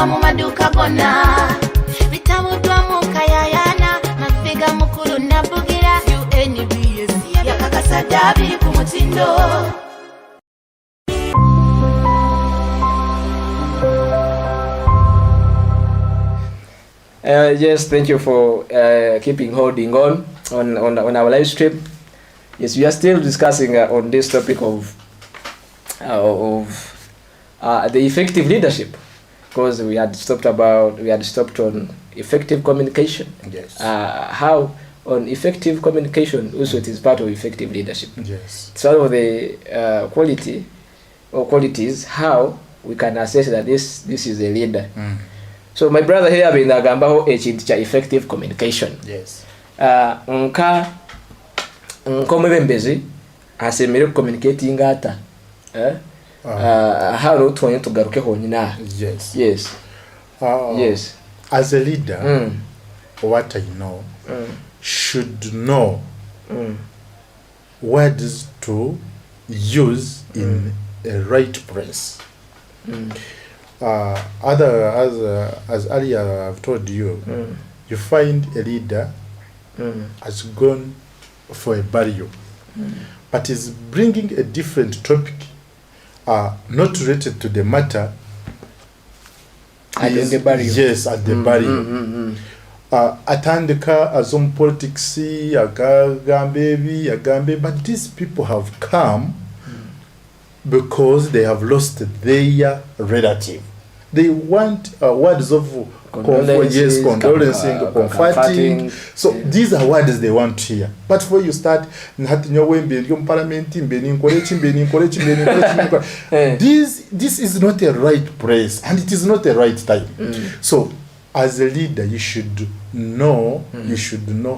Bitundibwa mu maduka gonna. Bitabudwa mu kayayana. Mafiga mukulu nabugira. UNBS yakakasa dabiri ku mutindo. Yes, thank you for keeping holding on our live stream. Yes, we are still discussing on this topic of the effective leadership, because we had stopped on effective communication. Yes. How on effective communication also it is part of effective leadership. Yes. It's one of the qualities how we can assess that this is a leader. So my brother here agambaho ekintu kya effective communication. Yes. Nkomebembezi asemere communicating ata how to tugaruke honyina. Yes. Yes. Yes. As a leader, what I know should know words to use in a right place. As earlier I've told you, you find a leader has gone for a burial, but is bringing a different topic, not related to the matter. At the burial. Yes, at the burial. Atandika azom politics, agambe, but these people have come because they have lost their relative. They want words of condolences, comforting. So these are words they want here. But before you start, this is not a right place, and it is not a right time. So as a leader, you should know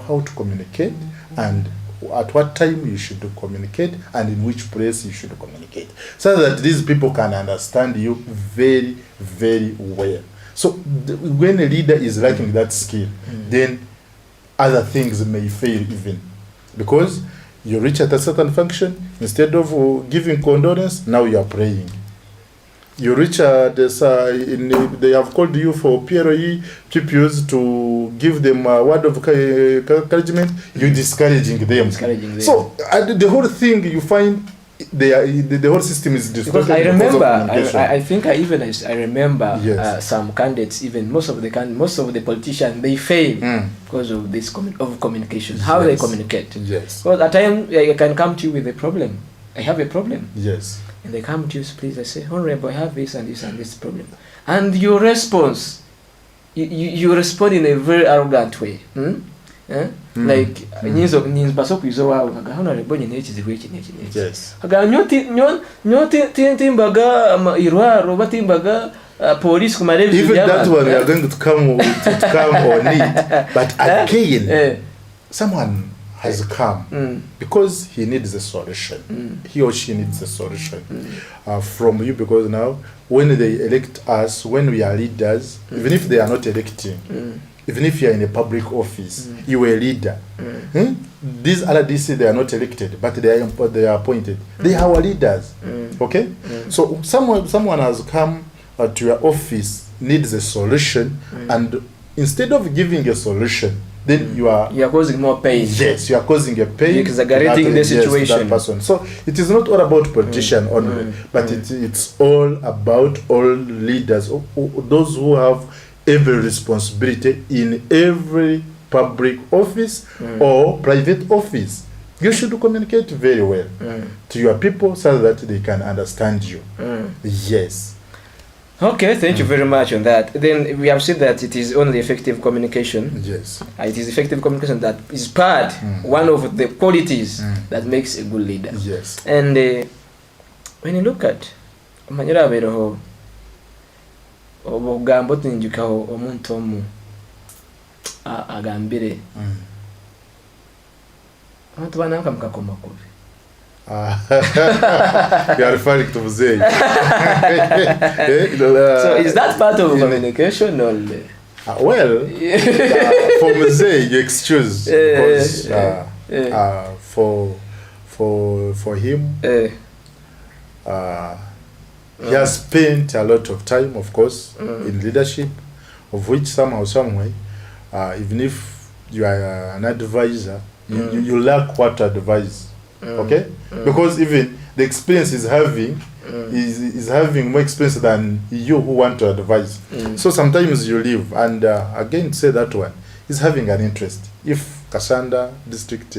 how to communicate, and at what time you should communicate, and in which place you should communicate, so that these people can understand you very, very well. So when a leader is lacking that skill, then other things may fail even. Because you reach at a certain function, instead of giving condolence, now you are praying. You reach this, they have called you for PRE pupils to give them a word of encouragement, you're discouraging them. So the whole thing, you find the whole system is distorted. Because I remember, I think I remember yes. Some candidates, even most of the politicians, they fail because of this of communication. How they communicate. Yes. Because at times I can come to you with a problem. I have a problem. Yes. And they come to you, please, I say, Honorable, I have this and this and this problem. And your response, you respond in a very arrogant way. Like, Honorable, yes. Police even that one we are going to come on it. But again, someone has come because he needs a solution. He or she needs a solution from you, because now when they elect us, when we are leaders, even if they are not electing, even if you are in a public office, you are a leader. These RDC, they are not elected, but they are appointed. They are our leaders. Okay? So someone has come to your office, needs a solution, and instead of giving a solution, then you are causing more pain. Yes, you are causing a pain. Exaggerating the situation. That person. So it is not all about politician only, but it's all about all leaders, those who have every responsibility in every public office or private office. You should communicate very well to your people so that they can understand you. Yes. Okay, thank you very much on that. Then we have said that it is only effective communication. Yes. It is effective communication that is part, one of the qualities that makes a good leader. Yes. And when you look at Manyara Beroho, obugambo tinjukaho omuntu omu agambire abantu bananka mukakoma kubi. You are referring to Muzei. So is that part of communication or? Well, for Muzei, you excuse because for him, He has spent a lot of time, of course, in leadership, of which somehow, some way, even if you are an advisor, you lack what to advise. Okay? Because even the experience is having is having more experience than you who want to advise. So sometimes you leave, and again, say that one is having an interest. If Kasanda district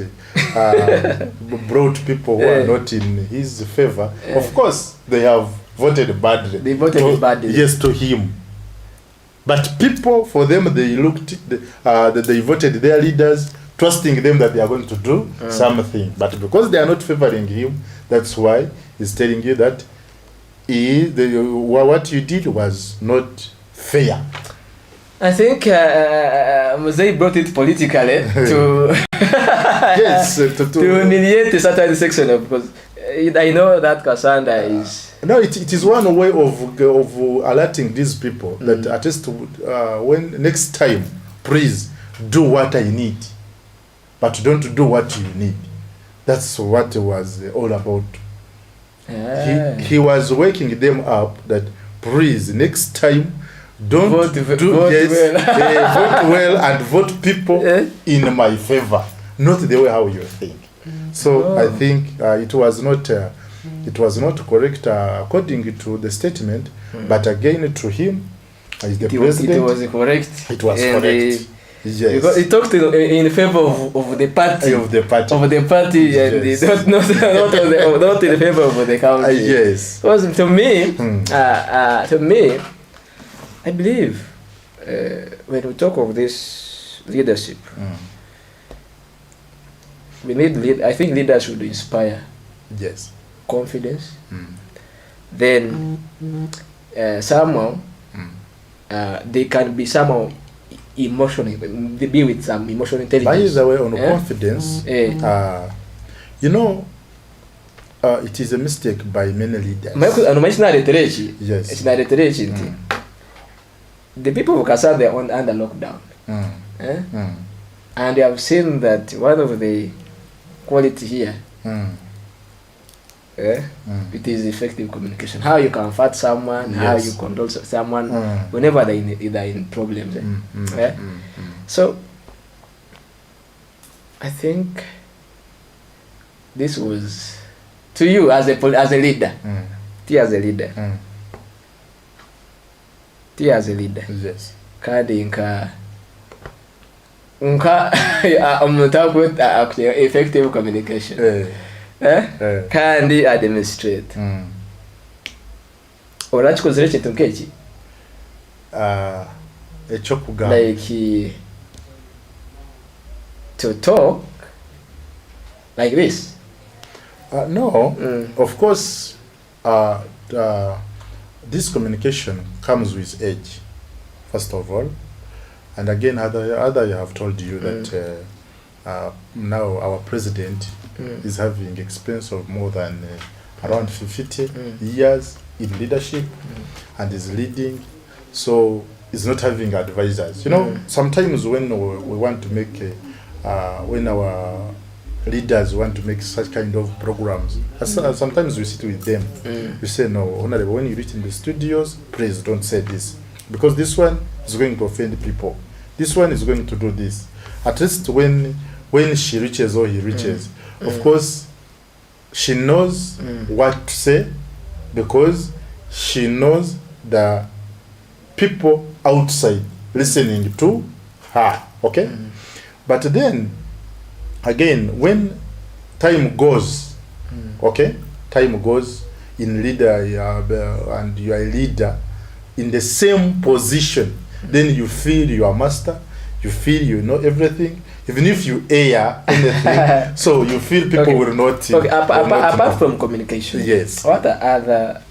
brought people who are not in his favor, of course they have voted badly. They voted badly. Yes, to him. But people, for them, they looked, they voted their leaders, trusting them that they are going to do something. But because they are not favoring him, that's why he's telling you that what you did was not fair. I think Mzee brought it politically to yes, to humiliate a certain section of, because I know that Kasanda is. No, it is one way of alerting these people that at least when next time, please do what I need, but don't do what you need. That's what it was all about. He was waking them up that please next time don't vote vote well and vote people in my favor, not the way how you think. So I think it was not correct according to the statement, but again to him as the president, it was correct. It was correct. Yes. Because he talked in favor of the party. Of the party. Of the party, yes. And not in favor of the country. Yes. Because to me, I believe when we talk of this leadership, we need I think leaders should inspire. Yes. Confidence. Then somehow they can be somehow emotional. They be with some emotional intelligence. By the way, on confidence, you know, it is a mistake by many leaders. Yes. It's not a the people of Kasanda are under lockdown. And they have seen that one of the quality here, it is effective communication. How you comfort someone, how you condole someone whenever they're in problems. So, I think this was to you as a leader. To as a leader. As a leader. Yes. Kandi nka effective communication. Kandi administrate. Orachikozere kintu nkeki? Ekokugamba. Like to talk like this. No. Of course, this communication comes with age, first of all, and again, other you have told you that now our president is having experience of more than around 50 years in leadership and is leading, so is not having advisors. You know, sometimes when we want to make when our leaders want to make such kind of programs, sometimes we sit with them. We say, no, Honorable, when you reach in the studios, please don't say this, because this one is going to offend people. This one is going to do this. At least when she reaches or he reaches, of course, she knows what to say, because she knows the people outside listening to her. Okay? But then, again, when time goes, time goes in leader, and you are a leader in the same position, then you feel you are master, you feel you know everything, even if you air anything, so you feel people will not. Apart from communication, yes. What are other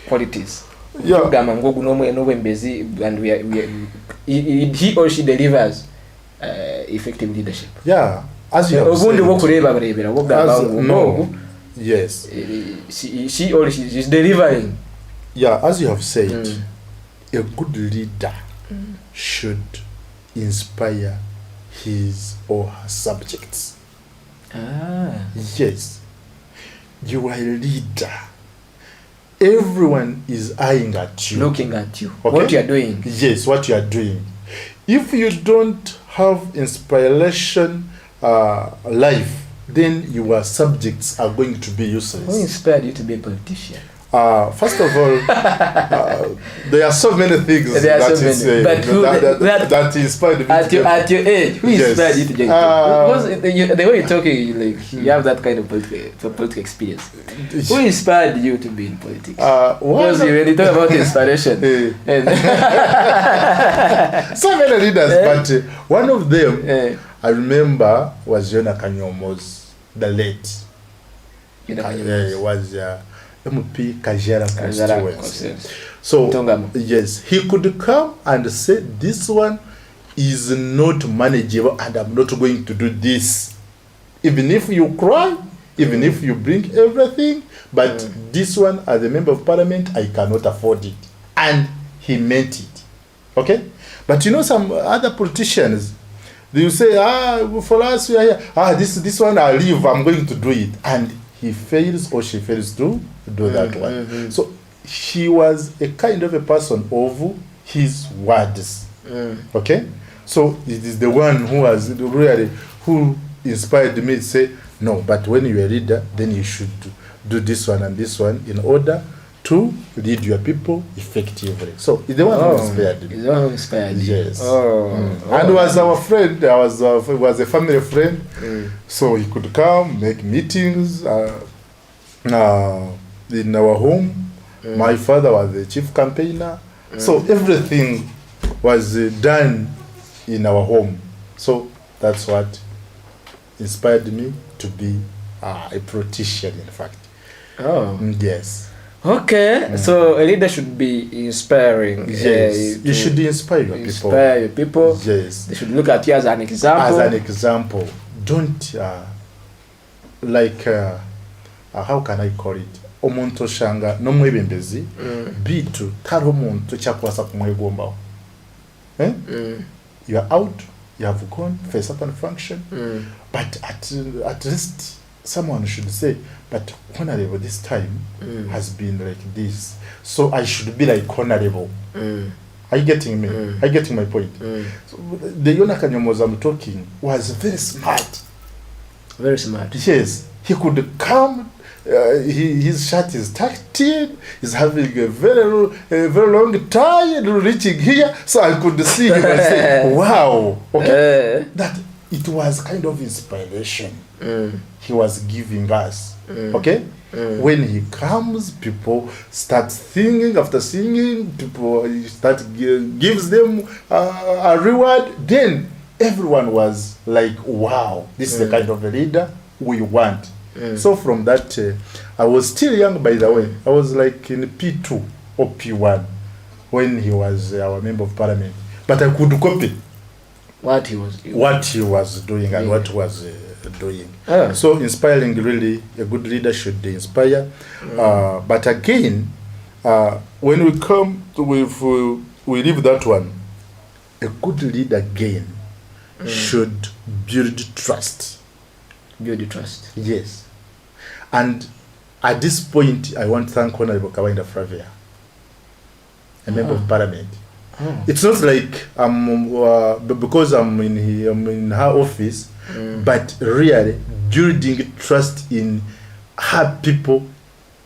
qualities? Yeah. And he or she delivers effective leadership. Yeah. As you have said, no. Yes. She or she is delivering. Yeah, as you have said, a good leader should inspire his or her subjects. Yes. You are a leader. everyone is eyeing at you, looking at you, Okay. what you are doing. Yes, what you are doing. If you don't have inspiration life, then your subjects are going to be Who useless. inspired you to be a politician? First of all, there are so many things There are that, so is, many. But who- that inspired me. At your age, who Yes. inspired you to join? Because the way you're talking, like you have that kind of political experience. Who inspired you to be in politics? Because when you talk about inspiration, and so many leaders, but one of them I remember was Yona Kanyomos, the late. you know, He was MP Kajara Kajara constituency. So Ntongamo. yes, he could come and say this one is not manageable and I'm not going to do this. Even if you cry, even if you bring everything, but this one as a member of parliament, I cannot afford it. And he meant it. Okay? But you know some other politicians, they will say, for us we are here. This one I leave, I'm going to do it. And he fails or she fails to do that one. So he was a kind of a person of his words. Okay? So it is the one who has really who inspired me to say, no, but when you're a leader, then you should do this one and this one in order to lead your people effectively. So it's the one who inspired me. It's the one who inspired you. Yes. And was our friend. Was a family friend. So he could come, make meetings in our home. My father was the chief campaigner. So everything was done in our home. So that's what inspired me to be a politician, in fact. Yes. Okay, so a leader should be inspiring. Yes, you should inspire your people. Inspire your people. Yes. They should look at you as an example. As an example. Don't, how can I call it? Omuntu shanga no mwebembezi bitu tari omuntu kyakwasa kumwegombaho. You are out, you have gone for a certain function, but at least someone should say, but Honorable this time has been like this, so I should be like Honorable. Are you getting me? Are you getting my point? So the Yona Kanyomoza I'm talking was very smart. Very smart. Yes, he could come. His shirt is tucked in. He's having a very long tie, reaching here, so I could see him and say, "Wow, okay." That it was kind of inspiration he was giving us. Okay, when he comes, people start singing. After singing, people start gives them a reward. Then everyone was like, "Wow, this is the kind of a leader we want." So from that, I was still young, by the way. I was like in P2 or P1 when he was our member of parliament. But I could copy what he was doing and what he was doing. So inspiring, really, a good leader should inspire. But again, when we come to, we leave that one, a good leader again should build trust. Build the trust. Yes. And at this point, I want to thank Honorable Kawainda Flavia, a member of parliament. It's not like because I'm in her office, but really building trust in her people,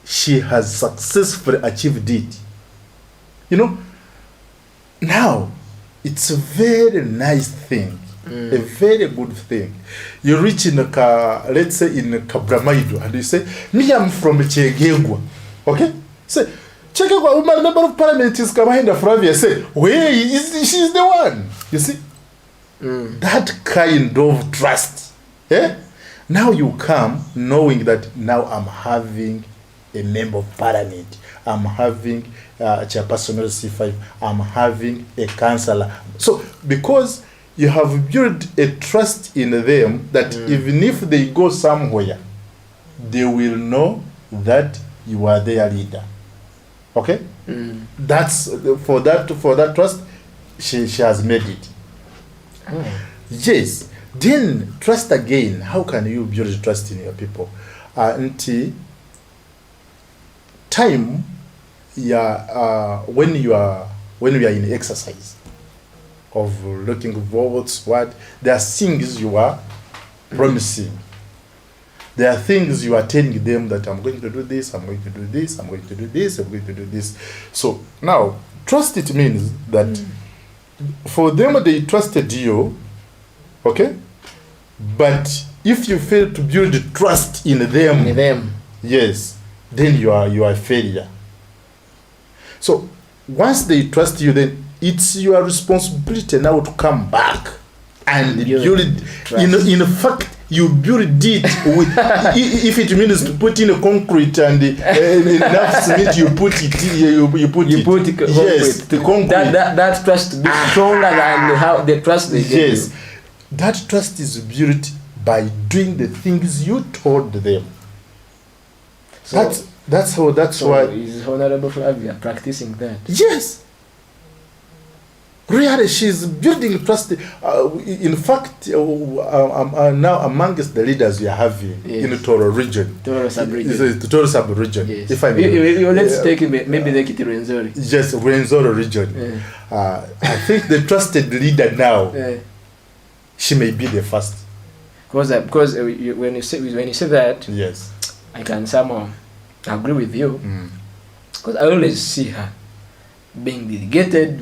she has successfully achieved it. You know, now it's a very nice thing. A very good thing. You reach in let's say in Kabramaido, and you say, "Me, I'm from Chegegwa." Okay? Say, Chegegwa, woman member of parliament is Kawainda Flavia. Say, where she's the one. You see? That kind of trust. Yeah? Now you come knowing that now I'm having a member of parliament. I'm having a chairperson of C5. I'm having a councillor. So, because you have built a trust in them that even if they go somewhere, they will know that you are their leader. Okay? That's for that trust, she has made it. Yes. Then trust again. How can you build trust in your people? Until time when you are in exercise of looking forwards, there are things you are promising. There are things you are telling them that I'm going to do this, I'm going to do this, I'm going to do this, I'm going to do this. So now, trust it means that for them they trusted you, okay? But if you fail to build trust in them, yes, then you are a failure. So once they trust you, then it's your responsibility now to come back and build it. In fact, you build it with, if it means to put in a concrete and enough cement, you put it. Yes, the concrete. That trust to be stronger than how the trust they give you. That trust is built by doing the things you told them. So, that's why. Is Honorable Flavia practicing that? Yes. Really, she's building trust. In fact, now amongst the leaders we are having in the Toro region, Toro sub-region. The Toro sub-region. Yes. If I may, let's take maybe the Kiti Rwenzori. Yes, Rwenzori region. Yeah. I think the trusted leader now, she may be the first. Because when you say that, yes, I can somehow agree with you. Because I always see her being delegated,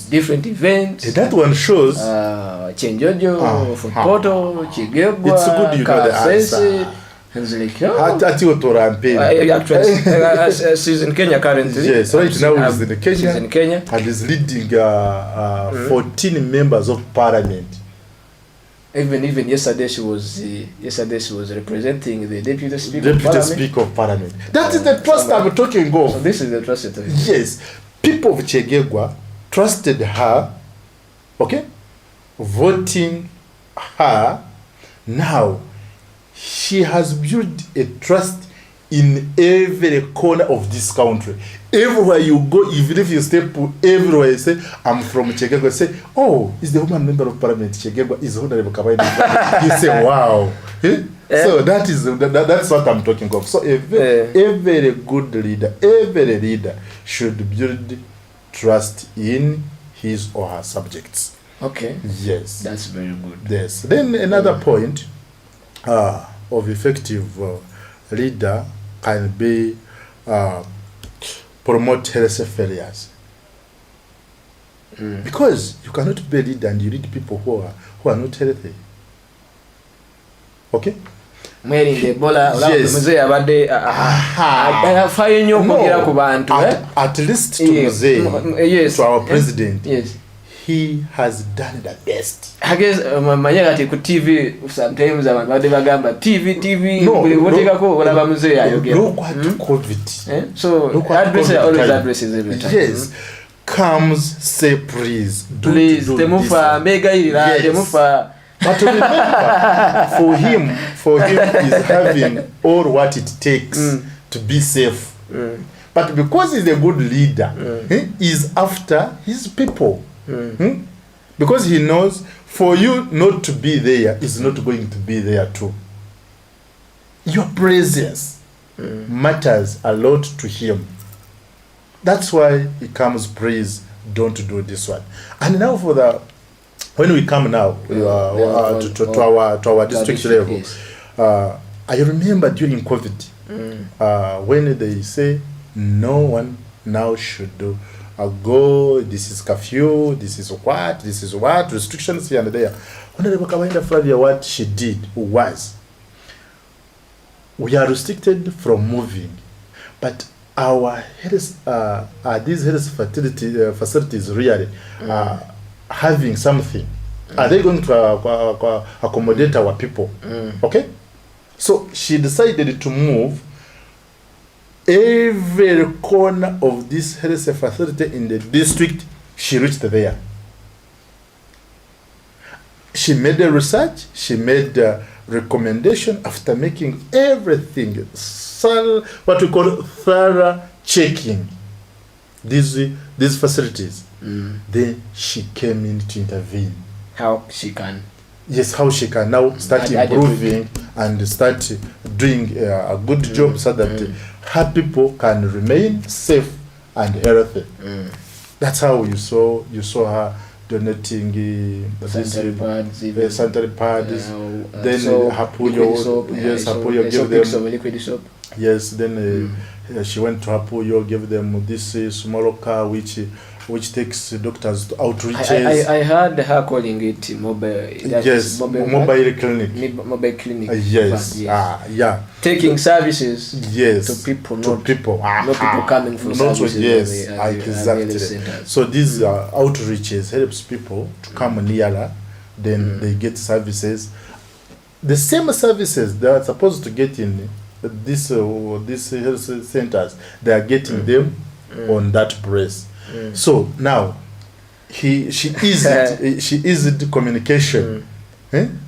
different events. That one shows Chenjojo, Fopoto, Chigegwa, it's good you know the answer. Actually, she's in Kenya currently. Yes, right now she's in Kenya and is leading 14 members of parliament. Even yesterday she was representing the deputy speaker of parliament. That is the trust I'm talking of. So this is the trust. Yes, people of Chegegwa trusted her, okay, voting her. Now she has built a trust in every corner of this country. Everywhere you go, even if you step everywhere, you say, I'm from Chegegwa, say, oh, is the woman member of parliament, Chegegwa is Honorable Kabayi. You say, wow. So that's what I'm talking of. So every good leader, every leader should build trust in his or her subjects. Okay. Yes. That's very good. Yes. Then another point of effective leader can be promote health failures. Because you cannot be a leader and you lead people who are not healthy. Okay? Yes. At least to say, to our president, yes, he has done the best. I guess TV sometimes TV look at COVID. So address always addresses every time. Yes. Comes, say please do this. But remember, for him is having all what it takes to be safe. But because he's a good leader, he's after his people. Because he knows for you not to be there is not going to be there too. Your presence matters a lot to him. That's why he comes, praise, don't do this one. And now when we come now to our district level, yes. I remember during COVID, when they say no one now should go, this is curfew, this is what, restrictions here and there. Honorable Kabainda Flavia, what she did was, we are restricted from moving, but our health, these health facilities really having something. Are they going to accommodate our people? Okay? So she decided to move every corner of this health facility in the district. She reached there. She made a research, she made a recommendation after making everything, what we call thorough checking these facilities. Then she came in to intervene. How she can? Yes, how she can now start improving and start doing a good job so that her people can remain safe and healthy. That's how you saw her donating sanitary pads, then Hapuyo, Hapuyo gave them liquid soap. Yes, then she went to Hapuyo, gave them this small car which takes doctors to outreaches. I heard her calling it mobile. Yes, mobile clinic. Mobile clinic. Yes. Yeah. Taking services. Yes. To people, not people coming for services. Yes, exactly. So these outreaches helps people to come nearer. Then they get services. The same services they are supposed to get in this health centers. They are getting them on that place. So now she eased communication.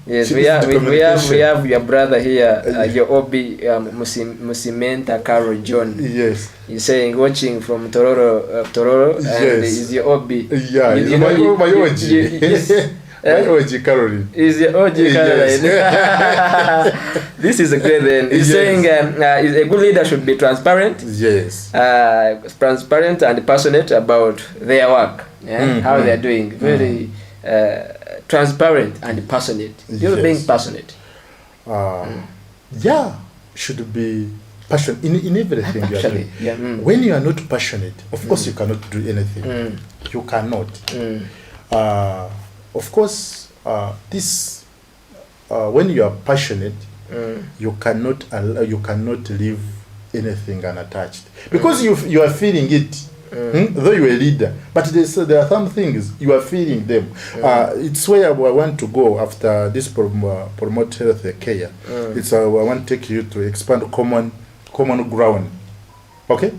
Yes, we have your brother here, your Obi Musimenta Carol John. Yes, he's saying watching from Tororo, and yes. Is your Obi. Yeah, you my OG. My OG Caroline. Is your OG Caroline? Yes. This is a great then. He's saying a good leader should be transparent. Yes. Transparent and passionate about their work. Yeah? How they are doing. Very transparent and passionate. You're being passionate. Yeah, should be passionate in everything you are doing. Yeah. When you are not passionate, of course you cannot do anything. You cannot. Of course, when you are passionate, you cannot leave anything unattached because you are feeling it. Though you are a leader, but there are some things you are feeling them. It's where I want to go after this promote health care. It's I want to take you to expand common ground. Okay,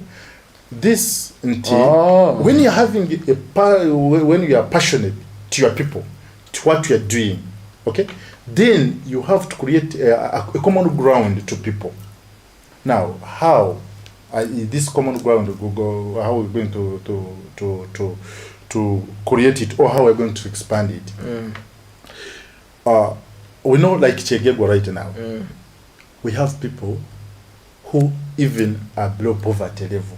this when you're having when you are passionate to your people, to what you are doing, okay, then you have to create a common ground to people. Now, how this common ground go? How we're going to create it, or how we're going to expand it? We know, like Chegego right now, we have people who even are below poverty level.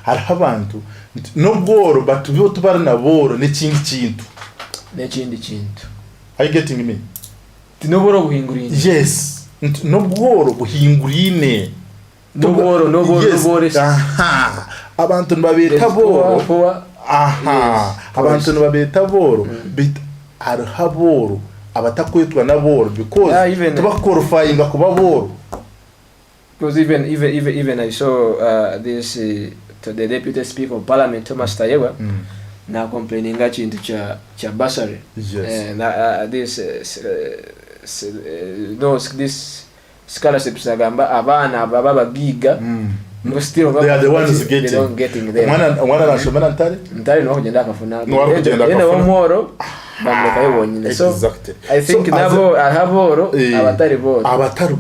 hariho abantu n'obworo batubyo tubara na boro n'ekindi kintu are you getting me? Tinoboro buhingurine. Yes, n'obworo buhingurine n'obworo aha abantu babeta boro abantu babeta boro hariho boro abatakwitwa na boro because tubakorofying kuba boro. Because even I saw this to the Deputy Speaker of Parliament Thomas Tayewa now complaining chintu cha bursary. Yes. This this scholarships agamba abana baba giga no still they are the ones getting. They don't getting them. Mwana nasomera ntari no kugenda akafuna. So exactly. I think nabo ahaboro abatari boro.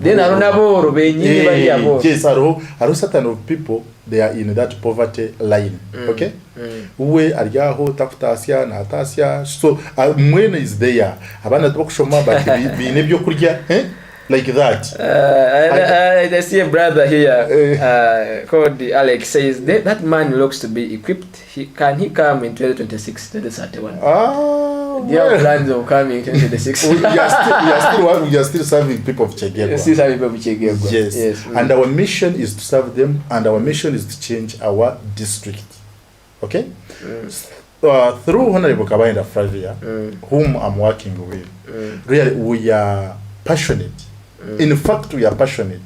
Then arona boro benyine bari abo. Yes, are certain of people they are in that poverty line. Okay? Uwe aryaho takutasia na atasia. So when is there abana tokushoma but bine byo kurya like that. I see a brother here called Alex says that man looks to be equipped. Can he come in 2026, 2031? They have plans of coming in 2026. we are still serving people of Chegegwa. Yes. And our mission is to serve them, and our mission is to change our district. Okay? Through Honorable Kabainda Flavia, whom I'm working with, really we are passionate. In fact, we are passionate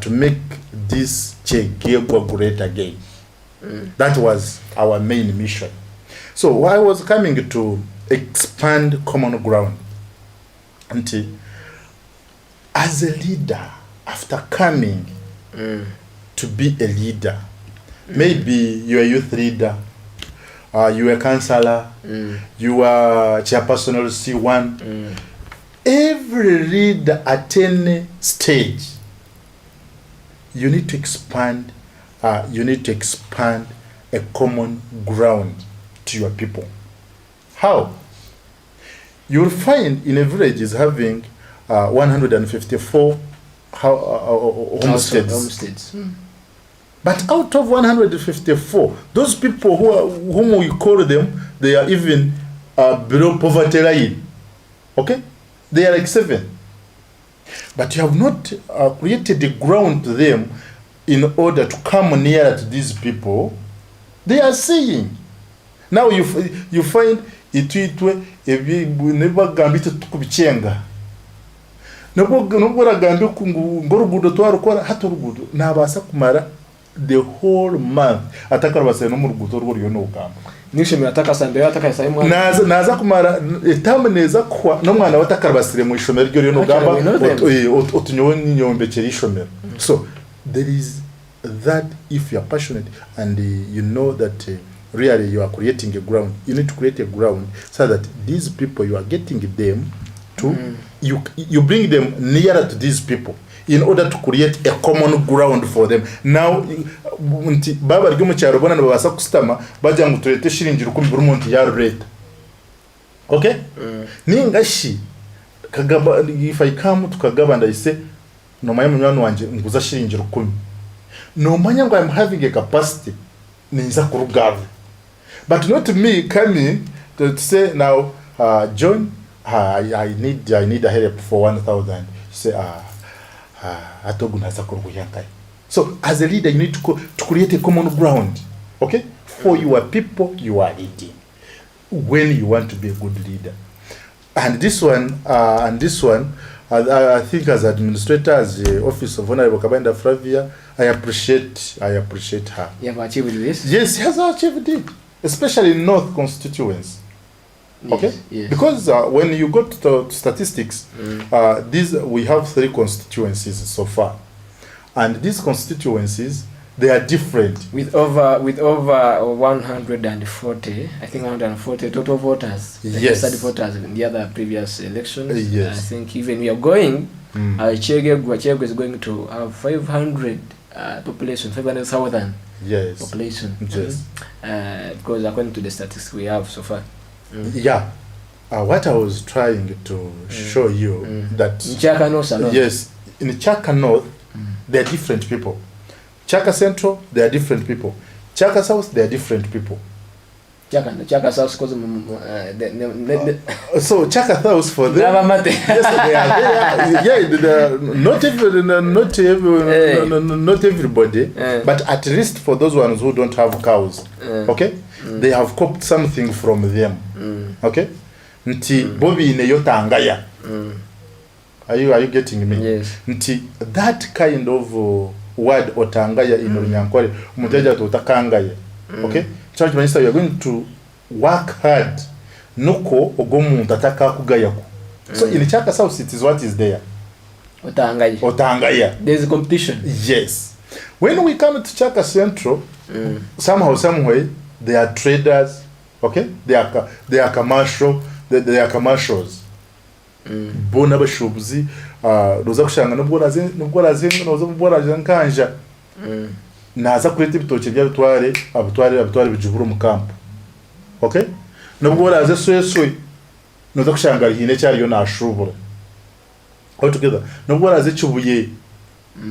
to make this Chegegwa great again. That was our main mission. So I was coming to expand common ground. Until, as a leader, after coming to be a leader, maybe you're a youth leader, you're a counselor, you are chairperson of C1. Every leader at any stage, you need to expand. You need to expand a common ground to your people. How? You will find in a village is having 154 homesteads. But out of 154, those people whom we call them, they are even below poverty line. Okay? They are like 7. But you have not created the ground to them in order to come nearer to these people. They are seeing. Now you find itwitwe nebagambite tukubicyenga. Nubwo ragambe ngo rugudo twarukora hato rugudo nabasa kumara the whole month atakarabase no mu rugudo rwo ryo no gamba. Nishimira atakasambira atakayisa imwe. Naza kumara etamu neza kwa no mwana watakarabasire mu ishomero ryo ryo no gamba otunyowe n'inyombe keri ishomero. So there is that if you are passionate and you know that really you are creating a ground, you need to create a ground so that these people you are getting them to you bring them nearer to these people in order to create a common ground for them. Now baba ryo mu cyaro bona babasa kustama bajya ngo turete shiringira uko buri muntu ya rate. Okay? Ningashi kagaba if I come tukagabanda ise no manya munywano wanje nguza shiringira 10. No manya ngo I'm having a capacity ninza kurugava. But not me coming to say now John I need a help for 1,000. Say atogunasa kuruyankai. So as a leader you need to create a common ground, okay, for your people you are leading when you want to be a good leader. And this one I think as administrator, as the office of Honorable Kabanda Flavia, I appreciate her. You have achieved this? Yes, she has achieved it, especially in North constituents. Okay, yes, yes. Because when you go to statistics, we have 3 constituencies so far, and these constituencies they are different. With over 140, I think 140 total voters. Yes. Registered voters in the other previous elections. Yes. I think even we are going. Chege is going to have 500 population, 500,000. Yes. Population. Yes. Because according to the statistics we have so far. Yeah. What I was trying to show you that in Chaka North alone. Yes, in Chaka North there are different people. Chaka Central there are different people. Chaka South there are different people. Chaka South because so Chaka South for them. Yes, they are not everybody, but at least for those ones who don't have cows, okay, they have copied something from them. Okay, nti Bobby ne yotangaya. Are you getting me? Yes. Nti that kind of word otangaya in Runyankore umuteja tutakangaya. Okay, church minister, you are going to work hard nuko ogomuntu ataka kugayako. So in Chaka South it is what is there. Otangaya. There is a competition. Yes. When we come to Chaka Central, somehow, some way, they are traders. Okay, they are commercial. They are commercials. Bona bashubuzi, roza kushanga nubwo razenga nkanja. Naza kureta ibitoke bya abutware bijubura mu camp. Okay? Nubwo raze soye noza kushanga hine cyari yo nashubura. All together. Nubwo raze cyubuye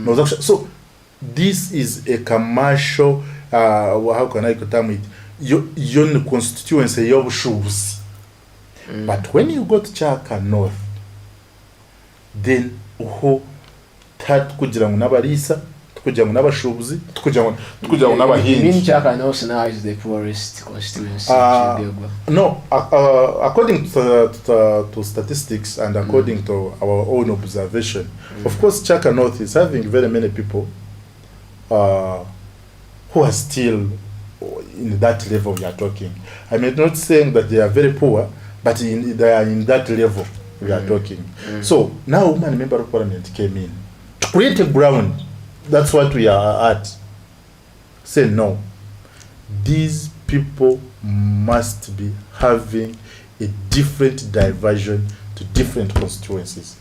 noza kushanga. So this is a commercial how can I term it? Your constituency y'obushubuzi. But when you go to Chaka North, then tat kugira ngo nabarisa tukujya ngo nabashubuzi tukujya ngo nabahinzi. Mean Chaka North now is the poorest constituency. No, according to statistics and according to our own observation, of course Chaka North is having very many people who are still in that level we are talking. I mean, not saying that they are very poor, but they are in that level we are talking. So now woman member of parliament came in to create a ground. That's what we are at. Say no, these people must be having a different diversion to different constituencies.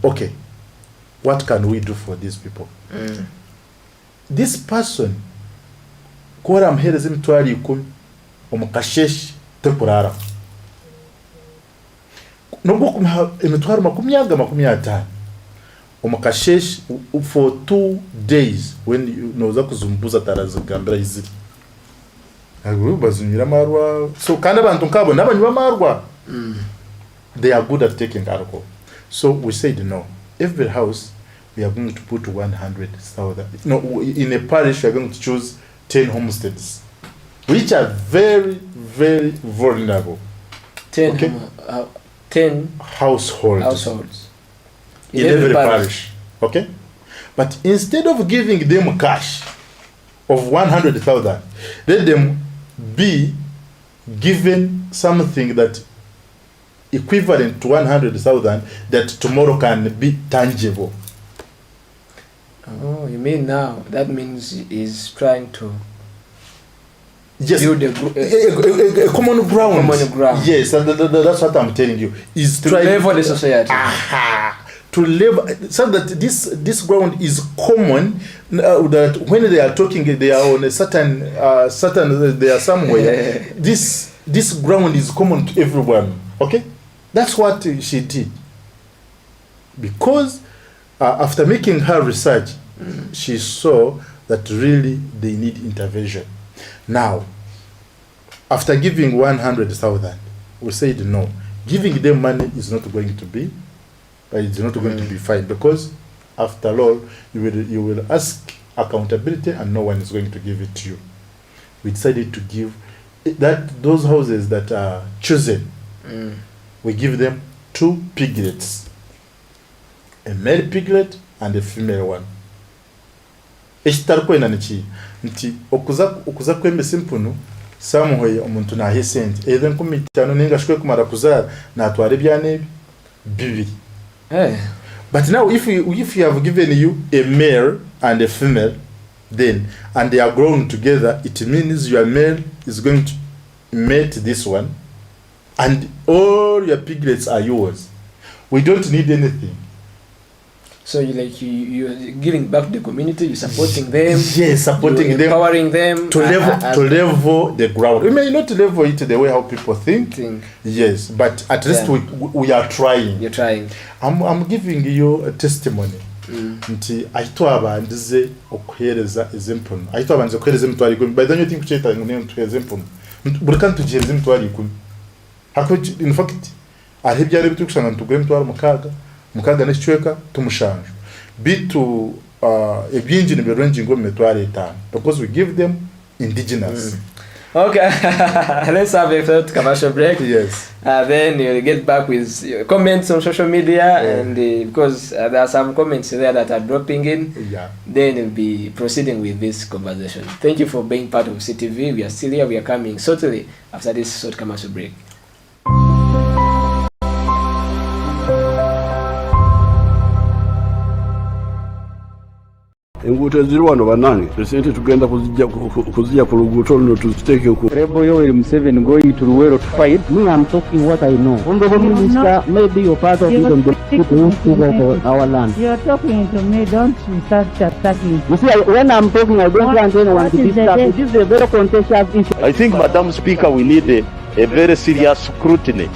Okay, what can we do for these people? This person kora mhereze mitwari 10 omukasheshi tekurara nubwo kumha imitwaro 50 50 omukasheshi for 2 days when noza kuzumbuza tarazigambira iziri bazunyira marwa so kandi abantu nkabo nabanywa marwa they are good at taking alcohol. So we said no, every house we are going to put 100,000. No, in a parish we are going to choose 10 homesteads which are very very vulnerable. 10 okay? 10 households in every parish. Okay, but instead of giving them cash of 100,000, let them be given something that equivalent to 100,000 that tomorrow can be tangible. Oh, you mean now that means he's trying to build a common ground. Common ground. Yes, and that's what I'm telling you. Is to level the society. To level, so that this ground is common. That when they are talking, they are on a certain they are somewhere. This ground is common to everyone. Okay, that's what she did. Because after making her research, she saw that really they need intervention. Now, after giving 100,000, we said no. Giving them money is not going to be, it's not going to be fine, because after all, you will ask accountability and no one is going to give it to you. We decided to give those houses that are chosen. We give them 2 piglets, a male piglet and a female one. Ekitariko inanichi nti okuza kwemesa impunu samuhoye omuntu nahe sente either 15 ninga shwe kumara kuzara natware byane bibi. But now if you have given you a male and a female, then and they are grown together, it means your male is going to mate this one and all your piglets are yours. We don't need anything. So you're giving back to the community, you're supporting them. Yes, supporting them, empowering them to level the ground. We may not level it the way how people think. Yes, but at least we are trying. You're trying. I'm giving you a testimony. Nti aitwa abandize okuhereza example. Aitwa abandize okuhereza mtwari 10. By the way, you think kucheta ngene mtwari example. Burkan tujereza mtwari 10. Hako in fact ahibyare bitukushanga ntugwe mtwari mukaga n'kichweka tumushanje bitu ebyinji ne beronji ngo metware 5 because we give them indigenous. Okay. Let's have a short commercial break. Yes. Then you'll get back with your comments on social media, and because there are some comments there that are dropping in, then we'll be proceeding with this conversation. Thank you for being part of CTV. We are still here. We are coming shortly after this short commercial break. Enguuto ziri wano bannange esente tugenda kuzijja ku luguuto luno tuziteeke ku Rebel Yoweri Museveni going to Luwero to fight. Me, I'm talking what I know. Honorable Minister, maybe you're part of even the people who took over our land. You're talking to me, don't start attacking. You see, when I'm talking, I don't want anyone to be stopped. This is a very contentious issue. I think, Madam Speaker, we need a very serious scrutiny.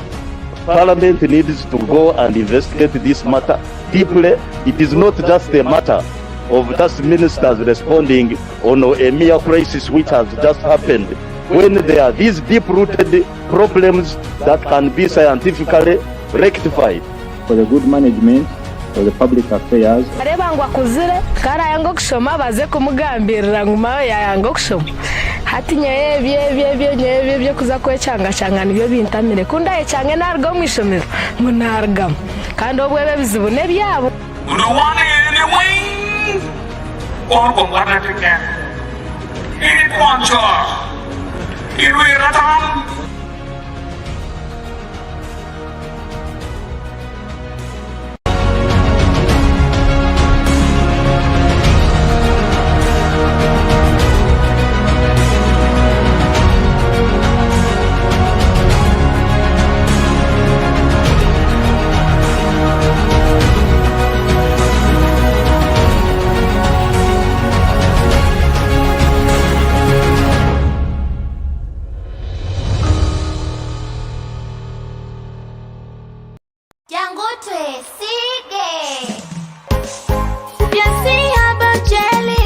Parliament needs to go and investigate this matter deeply. It is not just a matter of just ministers responding on a mere crisis which has just happened, when there are these deep-rooted problems that can be scientifically rectified. For the good management of the public affairs. Arebangwa kuzire kara yango kusoma baze kumugambirira nguma yango kusoma hati nyebye byo kuza kwecanga nibyo bintamire kunda ecyange nargo mwishomero munarga kandi obwebe bizibune byabo Rwanda anyway or what again in Poncho in Wiratan. Jangotwe sige Byasi haba jelly.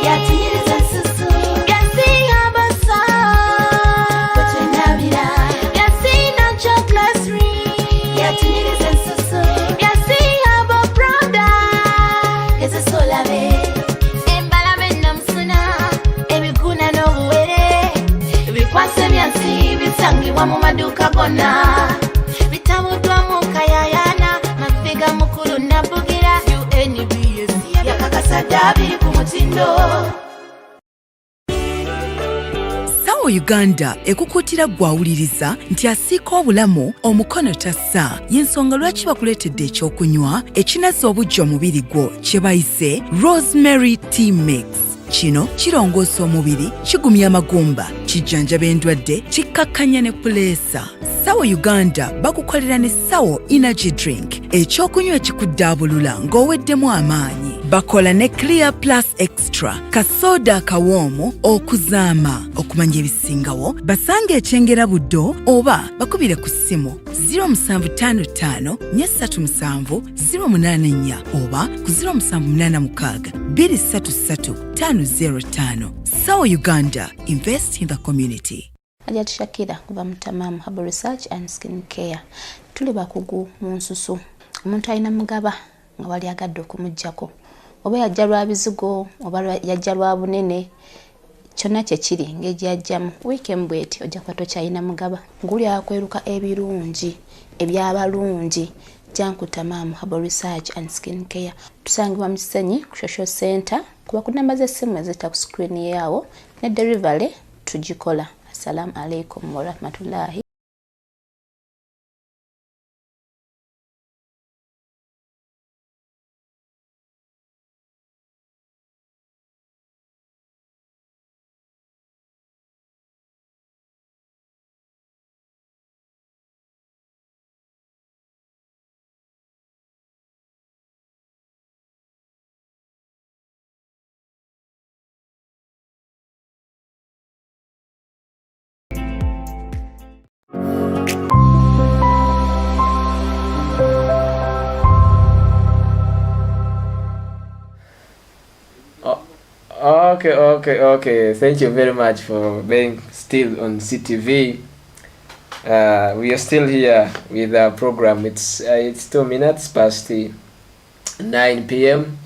Yatinyiriza susu. Byasi haba salt. Kwetunabira. Byasi natural glycerin. Yatinyiriza susu. Byasi haba product. Eza solabe. Embalame namusuna. Ebiguna n'obuwere. Ebikwase byasi bisangibwa mu maduuka gonna. Bitabudwa mu kayayana. Maviga mukulu nabugira. UNBS yakakasa dabiri ku mutindo. Sawo Uganda ekukutira gwawuliriza nti asiika obulamu omukono tassa y'ensonga lwaki bakuleetedde ekyokunywa ekinazza obujja omubiri gwo kye bayise Rosemary Tea Mix. Kino kirongoosa omubiri, kigumya amagumba, kijjanjaba endwadde, kikkakkanya ne puleesa. Sawo Uganda bakukolera ne Sawo Energy Drink, ekyokunywa ekikuddaabulula ng'oweddemu amaanyi. Bakola ne Clear Plus Extra, kasoda akawoomu okuzaama. Okumanya ebisingawo, basange ekyengera buddo oba bakubire ku ssimu 0755 437 084 oba ku 0786 233 505. Sawo Uganda, invest in the community. Ajat Shakira kuva Mutamamu Herbal Research and Skin Care. Tuli bakugu mu nsusu. Omuntu alina mugaba nga wali agadde okumuggyako. Oba yajja lwa bizigo oba yajja lwa bunene. Kyonna kye kiri ng'egyajjamu. Weekend bw'eti ojja kuba tokyalina mugaba. Nguli akweruka ebirungi ebyabalungi. Janku Tamamu Herbal Research and Skin Care. Tusangibwa mu Kisenyi ku Social Center. Kuba ku namba z'essimu ezita ku screen yaawo ne delivery tugikola. Assalamu alaikum wa rahmatullahi. Okay. Thank you very much for being still on CTV. We are still here with our program. It's 2 minutes past 9 p.m.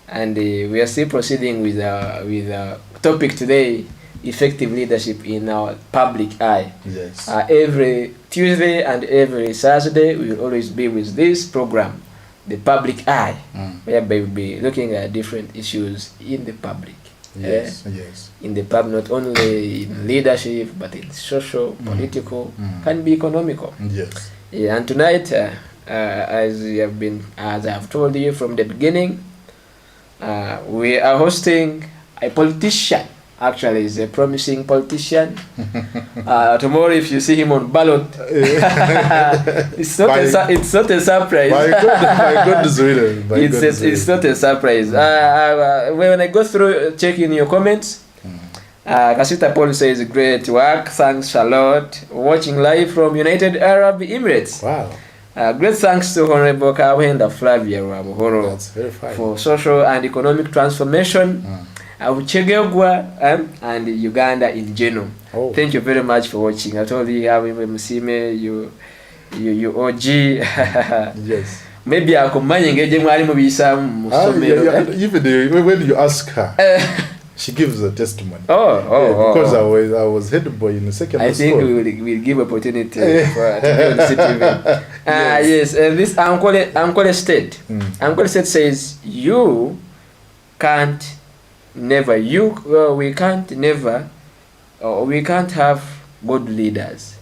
and we are still proceeding with our topic today: effective leadership in our public eye. Yes. Every Tuesday and every Saturday, we will always be with this program, the public eye, whereby we'll be looking at different issues in the public. Yes. In the public, not only in leadership, but in social, political, can be economical. Yes. Yeah, and tonight, as I've told you from the beginning, we are hosting a politician. Actually, he's a promising politician. Tomorrow, if you see him on ballot, it's not a surprise. My goodness, really. It's not a surprise. When I go through checking your comments, Kasita Paul says, great work, thanks Charlotte. Watching live from United Arab Emirates. Wow. Great thanks to Honorable Kawenda Flavia Rabuhoro. That's very fine. For social and economic transformation of Chegegwa and Uganda in general. Thank you very much for watching. I told you how Musime, you OG. Yes. Maybe I could manage even when you ask her, she gives a testimony. Because I was head boy in the secondary school. I think we'll give opportunity for to be on CTV. Yes, this Uncle Estate. Uncle Estate says we can't have good leaders.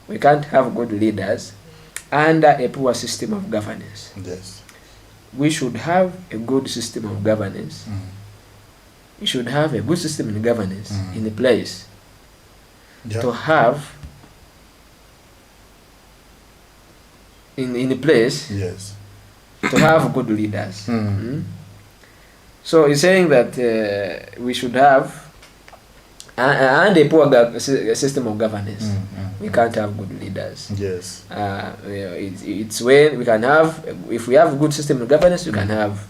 We can't have good leaders under a poor system of governance. Yes. We should have a good system of governance. We should have a good system in governance in the place to have in the place to have good leaders. So he's saying that we should have and a poor system of governance. We can't have good leaders. Yes. It's when we can have, if we have a good system of governance, we can have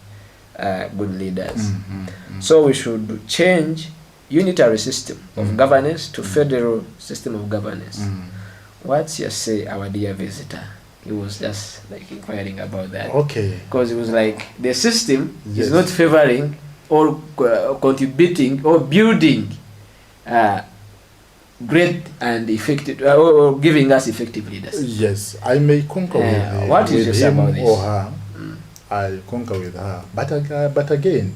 good leaders. So we should change unitary system of governance to federal system of governance. What's your say, our dear visitor? He was just like inquiring about that. Okay. Because it was like the system is not favoring or contributing or building great and effective or giving us effective leaders. Yes, I may concur with what is your say him about this? or her. I concur with her, but again,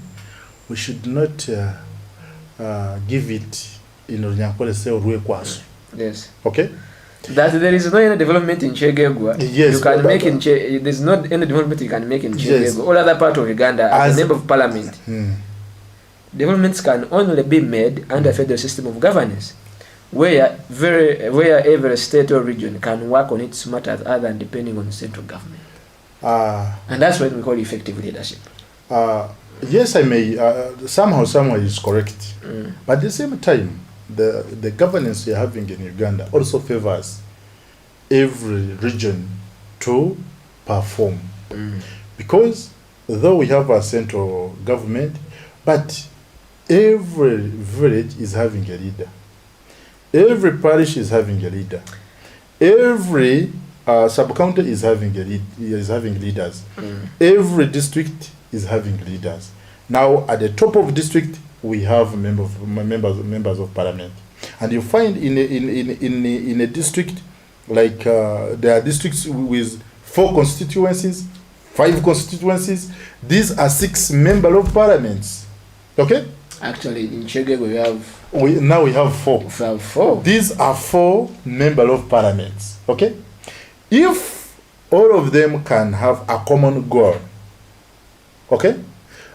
we should not give it in Runyankole say Ruekwasu. Yes. Okay. That there is no any development in Chegegwa. Yes, you can make in there's not any development you can make in Chegegwa. Yes. All other part of Uganda, as a member of parliament, developments can only be made under federal system of governance, where every state or region can work on its matters other than depending on the central government. And that's what we call effective leadership. Yes, I may. Somehow is correct. But at the same time, the governance we are having in Uganda also favors every region to perform. Because though we have a central government, but every village is having a leader. Every parish is having a leader. Every sub-county is having leaders. Every district is having leaders. Now, at the top of district, we have members of parliament, and you find in a district like there are districts with 4 constituencies, 5 constituencies. These are 6 members of parliaments. Okay. Actually, in Chege we have. Now we have 4. We have 4. These are 4 members of parliaments. Okay. If all of them can have a common goal, okay,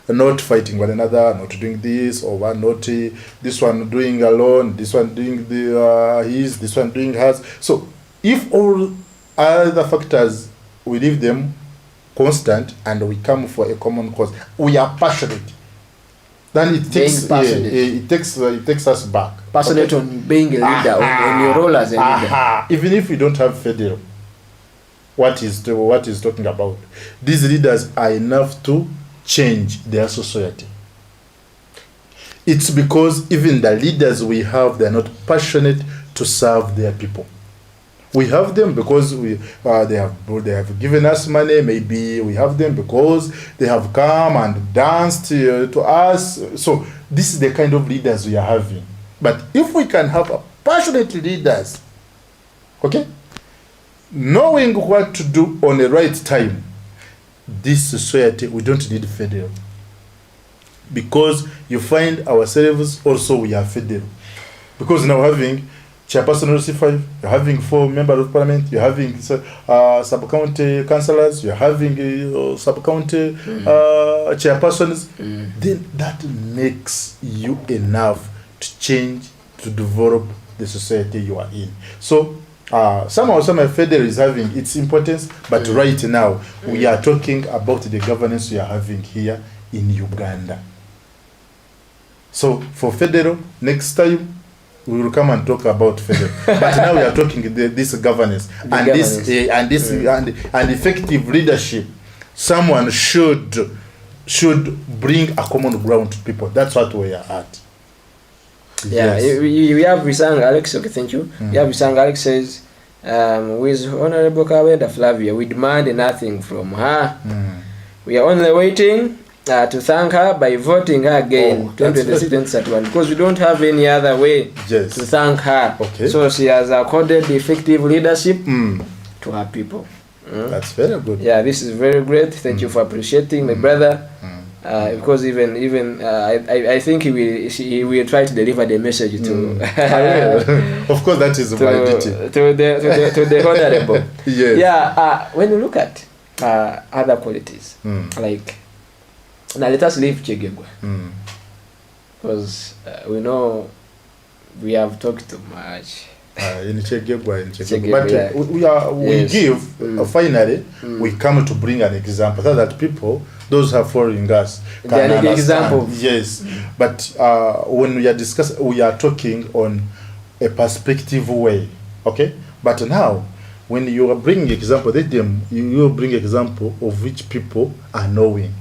not fighting one another, not doing this or one not this one doing alone, this one doing his, this one doing hers. So if all other factors we leave them constant and we come for a common cause, we are passionate, then it takes us back. Passionate on being a leader, on your role as a leader. Even if we don't have federal, what is talking about? These leaders are enough to change their society. It's because even the leaders we have, they're not passionate to serve their people. We have them because they have given us money. Maybe we have them because they have come and danced to us. So this is the kind of leaders we are having. But if we can have passionate leaders, okay, knowing what to do on the right time, this society, we don't need federal. Because you find ourselves also we are federal. Because now having chairperson of C5, you're having 4 members of parliament, you're having sub-county councillors, you're having sub-county chairpersons, then that makes you enough to change, to develop the society you are in. So somehow federal is having its importance, but right now we are talking about the governance we are having here in Uganda. So for federal, next time we will come and talk about federal. But now we are talking this governance and effective leadership. Someone should bring a common ground to people. That's what we are at. Yeah, yes. We have Risang Alex. Okay, thank you. We have Risang Alex says, with Honorable Kawenda Flavia, we demand nothing from her. We are only waiting to thank her by voting her again 2026-2031, because we don't have any other way to thank her. Okay. So she has accorded effective leadership to her people. That's very good. Yeah, this is very great. Thank you for appreciating my brother. Because even I think he will try to deliver the message to. Of course, that is validity to the honorable. Yes. Yeah. When you look at other qualities, like now let us leave Chegegwa, because we know we have talked too much. In Chegegwa, but we give finally we come to bring an example so that people, those who are following us, can understand. Example. Yes, but when we are discussing, we are talking on a perspective way, okay? But now, when you are bringing example, you will bring example of which people are knowing.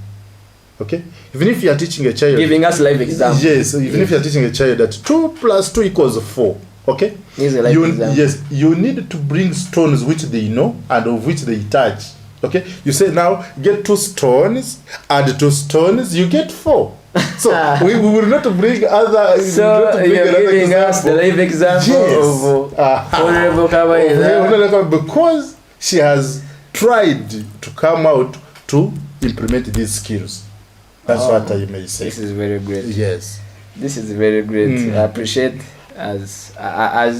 Okay, even if you are teaching a child, giving us live example. Yes, even if you are teaching a child that 2 + 2 = 4. Okay, yes, you need to bring stones which they know and of which they touch. Okay, you say now get 2 stones, add 2 stones, you get 4. So we will not bring other. So you're giving us the live example of Honorable Kabayiza, because she has tried to come out to implement these skills. That's what I may say. This is very great. Yes, this is very great. I appreciate as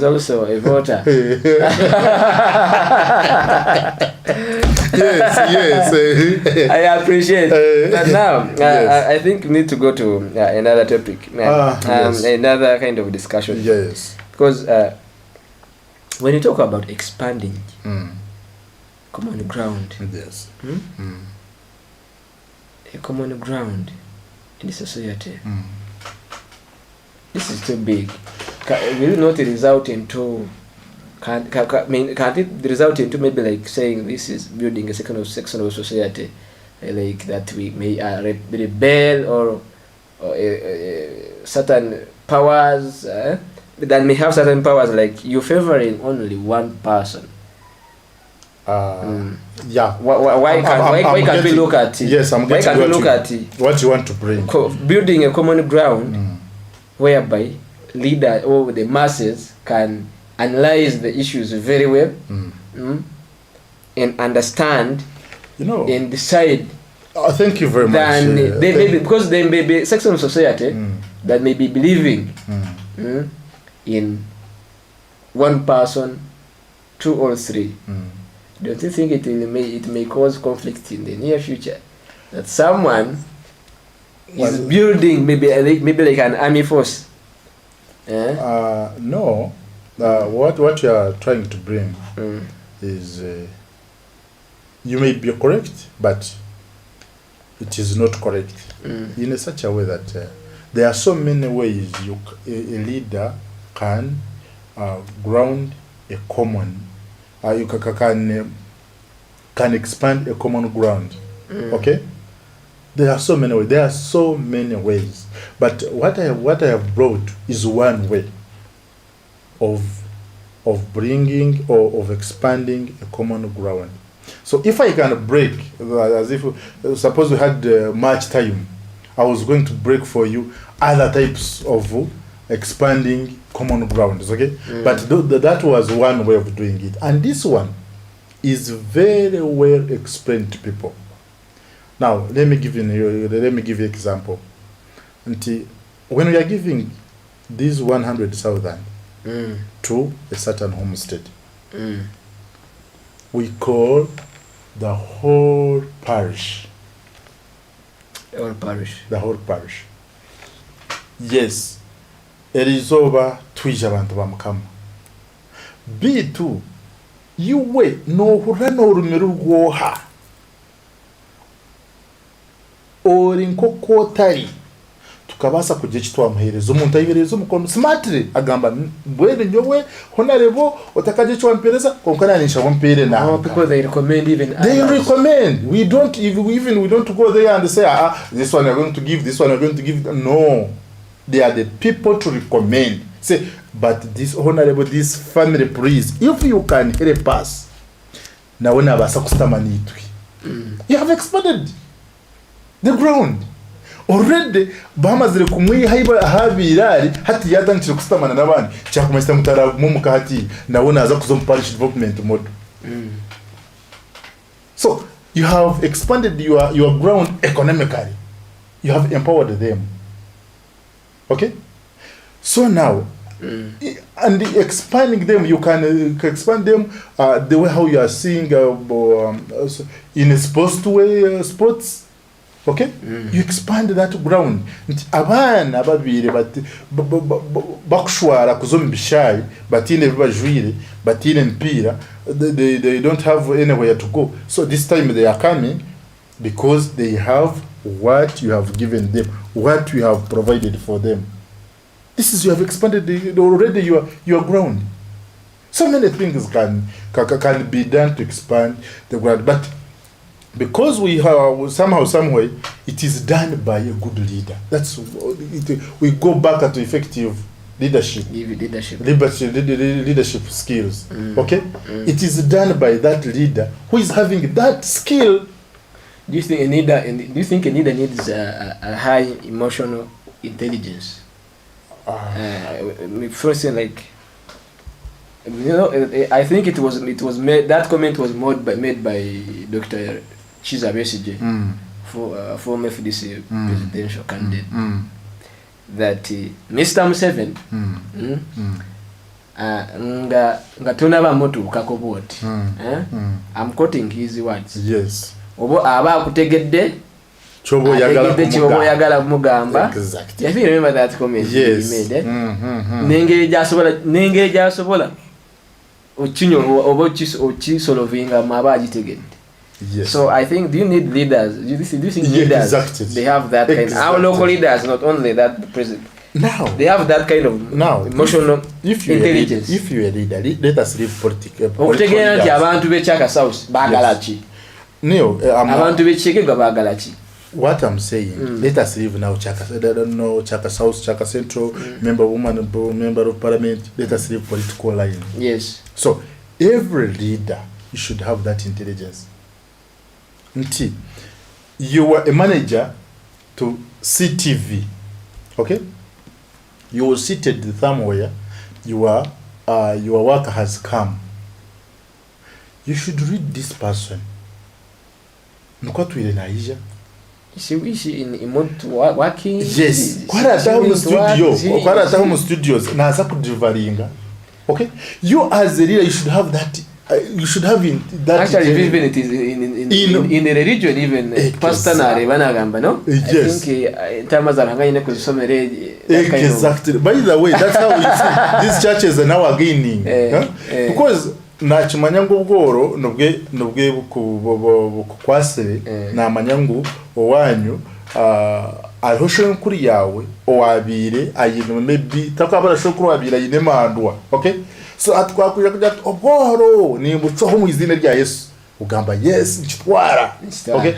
also a voter. yes. I appreciate. But now, I think we need to go to another topic, another kind of discussion. Yes. Because when you talk about expanding common ground, yes, a common ground in the society, this is too big. Will it not result into? Can't it result into maybe like saying this is building a second society, like that we may rebel or certain powers that may have certain powers, like you favoring only one person. Yeah. Why can't we look at it? Yes, I'm why getting can't we look at it? What you want to bring? Building a common ground whereby leader or the masses can analyze the issues very well and understand, and decide. Thank you very much. Because there may be section of society that may be believing in one person, 2 or 3. Don't you think it may cause conflict in the near future? That someone is building maybe like an army force? No. What you are trying to bring is you may be correct, but it is not correct in such a way that there are so many ways a leader can ground a common. You can expand a common ground. Okay. There are so many ways. But what I have brought is one way of bringing or of expanding a common ground. So if I can break, as if suppose we had much time, I was going to break for you other types of expanding common grounds. Okay, but that was one way of doing it, and this one is very well explained to people. Now let me give you an example. Until when we are giving these 100,000 to a certain homestead, we call the whole parish. The whole parish. Yes. Erizoba twija abantu bamukama. Bitu yuwe nohura n'urumero rwoha. Ori nkokotari tukabasa kugira icyo twamuhereza umuntu ayibereza umukono smartly agamba mbwene nyowe honarebo otakaje icyo wampereza konkananisha bompere na because they recommend we don't go there and say this one we are going to give, this one we are going to give. No, they are the people to recommend. Say, but this honorable, this family, please, if you can help us na wona basa kustamana itwi, you have expanded the ground. Already bamazire kumwiha habirari hati yadanchire kustamana nabandi cyakomesta mutara mumuka hati nabona aza kuzo parish development model. So you have expanded your ground economically. You have empowered them. Okay? So now and expanding them, you can expand them the way how you are seeing in a sports way, sports. Okay? You expand that ground. Abana babire bakushwara kuzombishayi batine bibajwire batine mpira, they don't have anywhere to go. So this time they are coming because they have what you have given them, what you have provided for them. This is, you have expanded already your ground. So many things can be done to expand the ground, but because we have somehow, some way, it is done by a good leader. That's it, we go back to effective leadership skills. Okay, it is done by that leader who is having that skill. Do you think a leader needs a high emotional intelligence? First, like, you know, I think it was made, that comment was made by Dr. Chiza Besigye, former FDC presidential candidate, that Mr. Museveni nga tunaba motu kakoboti. I'm quoting his words. Yes. Obo aba akutegedde chobo yagala kumugamba. Exactly. If you remember that comment, yes, he made, nengeri jasobola ochinyo obo chisolovinga mabaji tegedde. Yes. So I think, do you need leaders? Do you think leaders, exactly, they have that kind? Our local leaders, not only that, the president. Now they have that kind of emotional intelligence. If you are a leader, let us leave political. Okutegera abantu b'Chaka South bagalachi. No, abantu b'Cheke bagalachi. What I'm saying, let us leave now Chaka. I don't know, Chaka South, Chaka Central, member of parliament. Let us leave political line. Yes. So every leader, you should have that intelligence. You are a manager to CTV, okay? You were seated somewhere, your worker has come. You should read this person. Is she working? Yes. Home studios. Okay? You as a leader, you should have that. You should have that. Actually, even it is in the religion, even pastor no? Yes. I think exactly. By the way, that's how these churches are now gaining. Because nachimanyangu bworo nobwe bukwase na manyangu owanyu ahosho nkuri yawe owabire ayino maybe takabara shokuru wabira yine mandwa. Okay? So atwakuja kujya oboro ni muco ho mwizina rya Yesu ugamba yes nchitwara. Okay?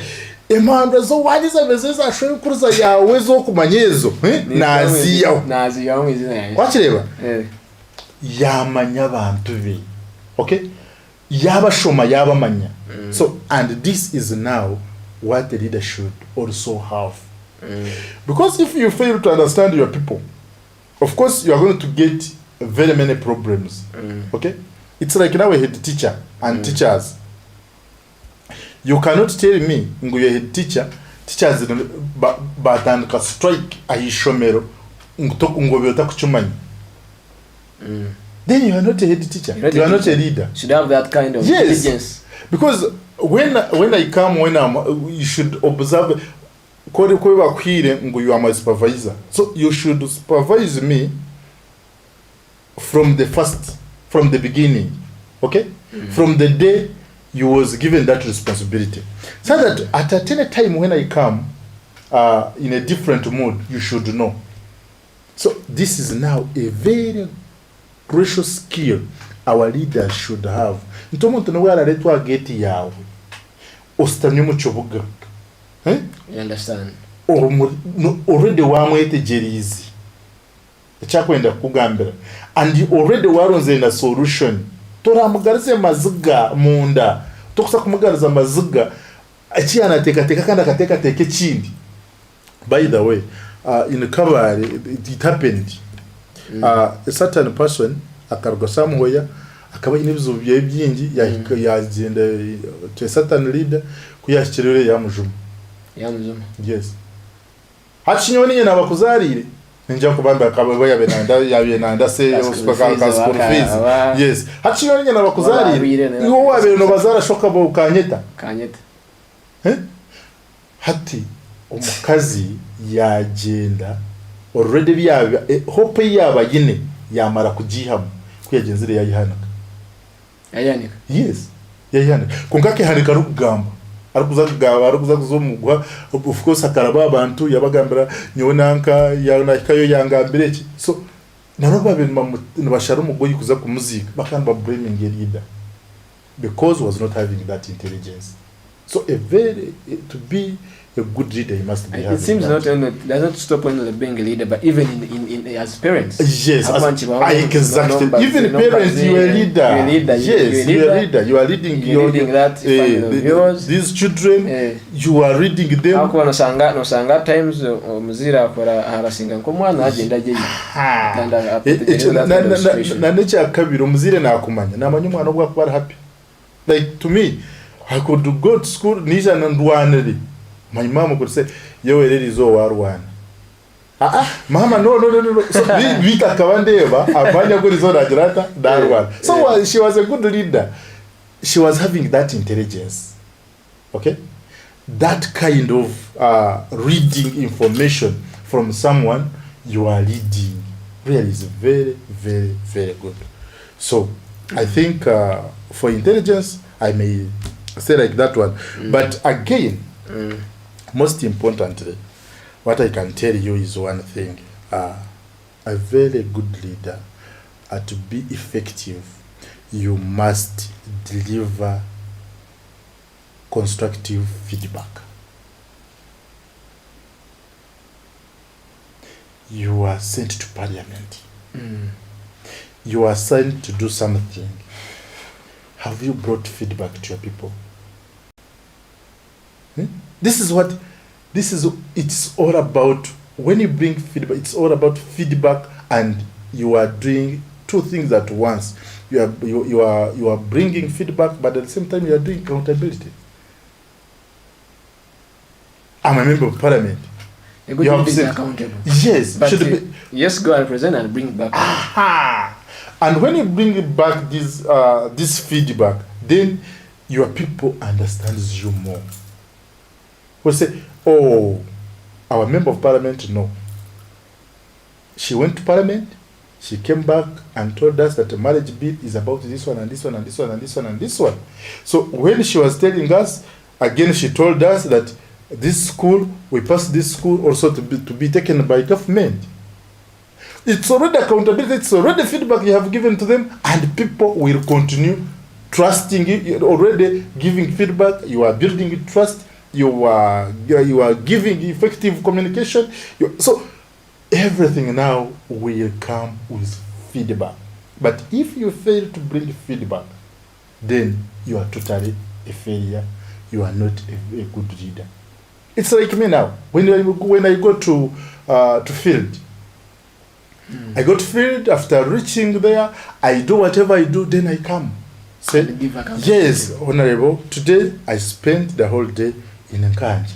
Imandwa zo wagize bezeza ashwe kuruza yawe zo kumanyezo naziyaho mwizina ya Yesu. Wakireba yamanya abantu be. Okay? Yabashoma yabamanya. So and this is now what the leader should also have. Because if you fail to understand your people, of course you are going to get very many problems. Okay? It's like now a head teacher and teachers. You cannot tell me ngo your head teachers batandika strike ahishomero ngo byota kuchumanya. Then you are not a head teacher. You are not a leader. Should have that kind of intelligence. Because when I come, you should observe. You are my supervisor. So you should supervise me from the beginning. Okay? From the day you was given that responsibility. So that at any time when I come in a different mood, you should know. So this is now a very precious skill our leaders should have. Ntomuntu no wala letwa gate yawe. Ostamye mu chobuga. You understand? Already wamwete jerizi. Echakwenda kugambira. And you already waronze na solution. Tora mugarize maziga munda. Tokusa kumugariza maziga. Achi anateka kandi akateka teke chindi. By the way, in Kabale it happened. A certain person akaruga somewhere akaba inibizo bye byingi yagenda to a certain leader kuyashikirire yamujuma. Yes. Hachinyoni nyina bakuzarire ninja kubamba akaba yabenanda se osukaka school fees. Yes. Hachinyoni nyina bakuzarire iwo wabere no bazara shoka bo kanyeta. Hati omukazi yagenda already byaba hope yaba yine yamara kujihamu kuyagenzire yayihanika. Yes. Yayihanika. Kunkake hanika rugamba. Arakuza kuzomugwa of course akaraba abantu yabagambira nyonanka yanakayo yangambireki. So naroba bashara umugoyi kuza kumuzika bakamba blaming leader because was not having that intelligence. So to be a good leader, you must be. It seems not only doesn't stop only being a leader, but even in as parents. Yes, exactly. Even parents, you are a leader. Yes, you are a leader. You are leading these children. You are reading them. Ako nosanga times muzira akora harasinga nko mwana agenda je. Na nature kabiro muzire na kumanya. Na manyu mwana gwa kuba happy. Like to me, I could go to school nisha ndwanere. My mom could say, "Yo, it is all one." Mama, no. So we kakawandeva, abanya kurizona jirata darwan. So she was a good leader. She was having that intelligence. Okay, that kind of reading information from someone you are reading really is very, very, very good. So I think for intelligence, I may say like that one. But again. Most importantly, what I can tell you is one thing. A very good leader, to be effective, you must deliver constructive feedback. You are sent to parliament. You are sent to do something. Have you brought feedback to your people? It's all about. When you bring feedback, it's all about feedback, and you are doing two things at once. You are bringing feedback, but at the same time you are doing accountability. I'm a member of parliament. You have to be accountable. Yes, but yes, go and present and bring back. And when you bring back this feedback, then your people understands you more. We say, "Oh, our member of parliament, no. She went to parliament, she came back and told us that the marriage bill is about this one and this one and this one and this one and this one." So when she was telling us, again she told us that this school, we passed this school also to be taken by government. It's already accountability, it's already feedback you have given to them, and people will continue trusting you. You're already giving feedback, you are building trust. You are giving effective communication. So everything now will come with feedback. But if you fail to bring feedback, then you are totally a failure. You are not a good leader. It's like me now. When I go to field, I go to field. After reaching there, I do whatever I do. Then I come. Say, "Yes, Honorable. Today I spent the whole day in Nkanja.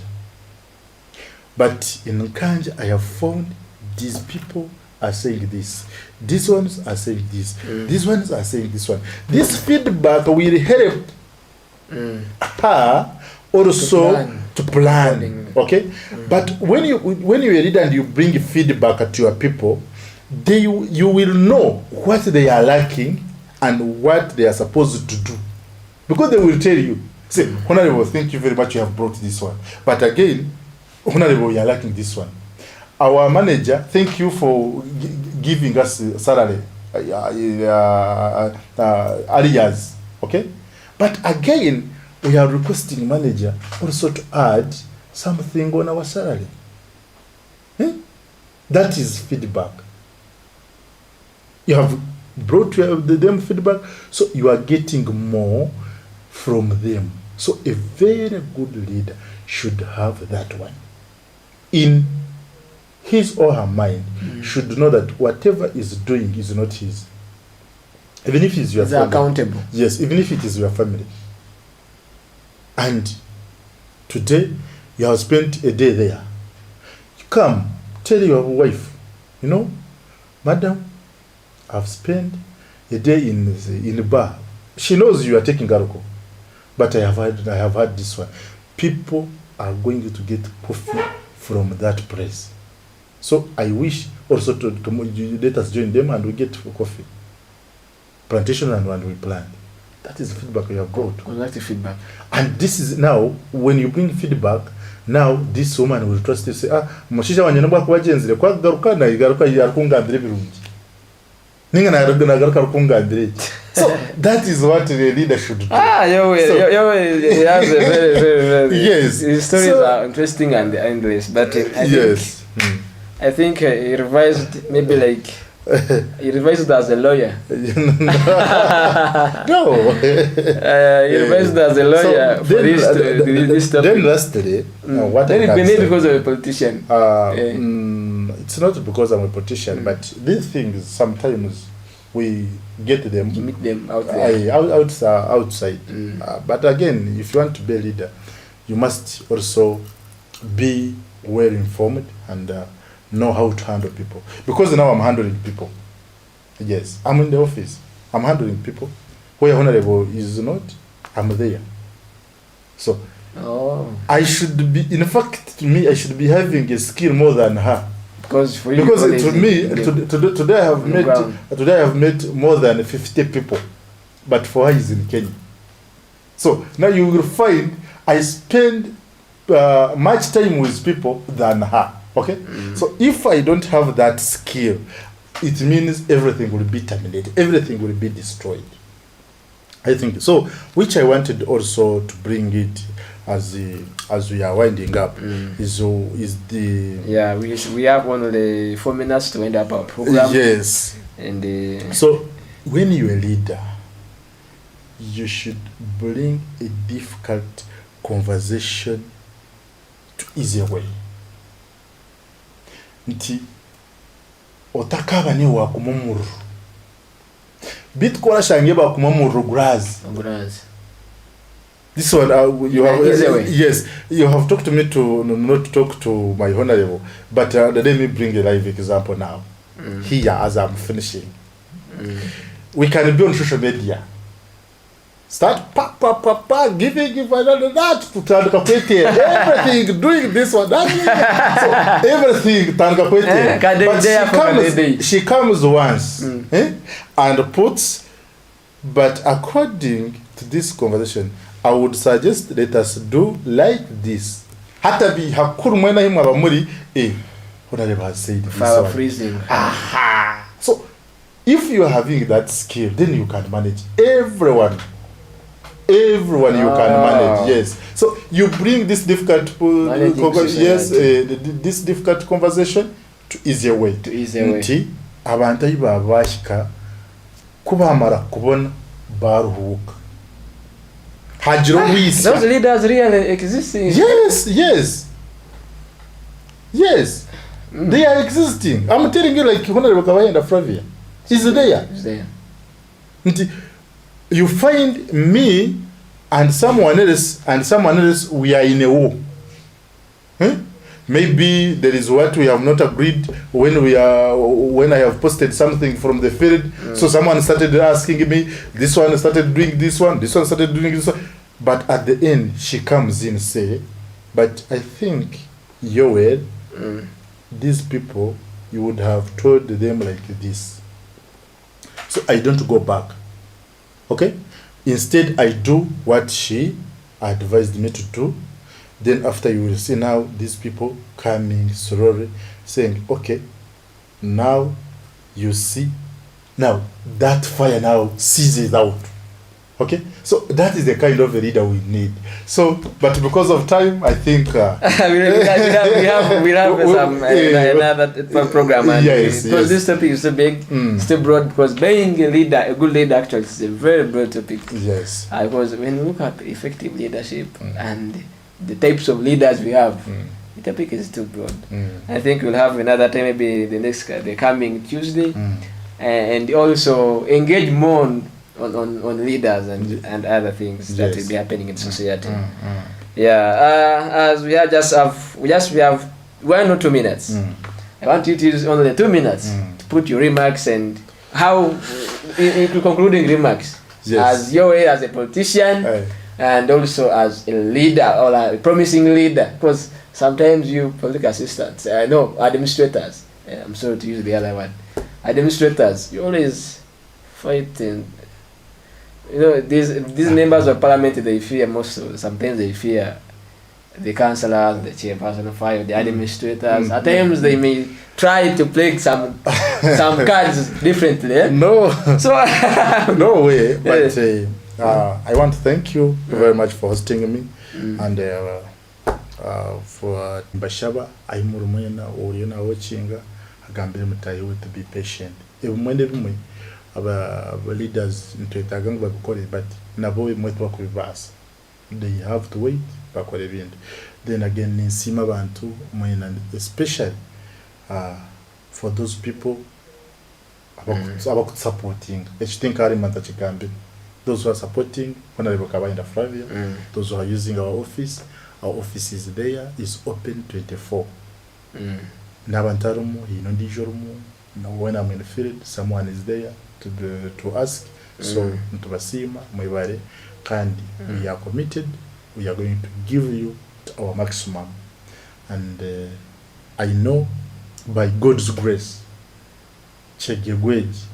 But in Nkanja, I have found these people are saying this. These ones are saying this. These ones are saying this one." This feedback will help her also to plan. Okay? But when you are a leader and you bring feedback to your people, you will know what they are lacking and what they are supposed to do. Because they will tell you, say, "Honorable, thank you very much, you have brought this one. But again, Honorable, you are lacking this one. Our manager, thank you for giving us salary arrears." Okay? But again, we are requesting manager also to add something on our salary. That is feedback. You have brought them feedback, so you are getting more from them. So a very good leader should have that one. In his or her mind, should know that whatever is doing is not his. Even if it's your family. Accountable. Yes, even if it is your family. And today, you have spent a day there. You come, tell your wife, "Madam, I've spent a day in the bar." She knows you are taking alcohol. "But I have had this one." People are going to get coffee from that place. So I wish also to let us join them and we get coffee. Plantation and we plant. That is the feedback we have brought. Constructive feedback. And this is now, when you bring feedback, now this woman will trust you. Say, "Mushisha wanye nabwa kubagenzire kwa garuka na igaruka yakungambire birungi. Ninga na garuka rukungambire." So that is what the leader should do. He has a very yes. His stories are interesting and endless, but I think he revised maybe like he revised as a lawyer. No. He revised as a lawyer for this topic. Then lastly, what then I it can been say, because of a politician. It's not because I'm a politician, but these things sometimes we get them. You meet them out there. Outside. But again, if you want to be a leader, you must also be well informed and know how to handle people. Because now I'm handling people. Yes, I'm in the office. I'm handling people. Where Honorable is not, I'm there. So I should be, in fact, to me, I should be having a skill more than her. Because for you, to me, today I have met more than 50 people, but for her is in Kenya. So now you will find I spend much time with people than her. Okay, so if I don't have that skill, it means everything will be terminated, everything will be destroyed. I think so. Which I wanted also to bring it as we are winding up is the we have only 4 minutes to end up our program. Yes, and so when you're a leader, you should bring a difficult conversation to easy way. Nti otakaba ni wakumumuru bitkola shange bakumumuru grazi. This one you have yes, you have talked to me to not talk to my honorable, but let me bring a live example now. Here as I'm finishing, we can be on social media. Start giving that to everything, doing this one, that so everything but she comes once and puts, but according to this conversation, I would suggest let us do like this. Hata bi hakuru mwena himu abamuri honorable has said fire freezing. Aha. So if you are having that skill, then you can manage everyone you can manage. Yes, so you bring this difficult this difficult conversation to easier way. Nti abantu ibabashika kubamara kubona baruhuka. Those leaders really existing. Yes, they are existing. I'm telling you, like Honorable Kawayenda Flavia is there. You find me and someone else, we are in a war. Maybe there is what we have not agreed when I have posted something from the field. So someone started asking me, this one started doing this one started doing this one. But at the end, she comes in and say, but I think, Yoel, these people, you would have told them like this. So I don't go back. Okay? Instead, I do what she advised me to do. Then after, you will see now these people coming slowly saying, okay, now you see, now that fire now ceases out. Okay, so that is the kind of a leader we need. So, but because of time, I think we have some another program. Because this topic is so big, still broad. Because being a leader, a good leader, actually, is a very broad topic. Yes. Because when we look at effective leadership and the types of leaders we have, the topic is too broad. I think we'll have another time, maybe the coming Tuesday, and also engage more on leaders and other things that will be happening in society. As we have 1 or 2 minutes. I want you to use only 2 minutes to put your remarks and how in concluding remarks as your way as a politician and also as a leader or a promising leader, because sometimes you political assistants, administrators, I'm sorry to use the other one, administrators, you always fighting. These members of parliament, they fear sometimes they fear the councillors, the chairperson of fire, the administrators. At times they may try to plague some some cards differently. Eh? No. So no way. But yes. I want to thank you very much for hosting me and for Bashaba. I'm Rumena or you know watching. Agambire mutayi to be patient. Ebumwende bimwe aba leaders ntwetaga ngo bakore but nabo imwe twakubibasa. They have to wait bakore ibindi. Then again nsima abantu mwena especially for those people about supporting. I think ari manta chikambi. Those who are supporting honorable Kabainda Flavia, those who are using our office is there, is open 24. Nabantarumu, Hinondijormu, when I'm in the field, someone is there to ask. So, Ntubasima, Mwibare, Kandi, we are committed, we are going to give you our maximum. And I know, by God's grace, Chegegweji,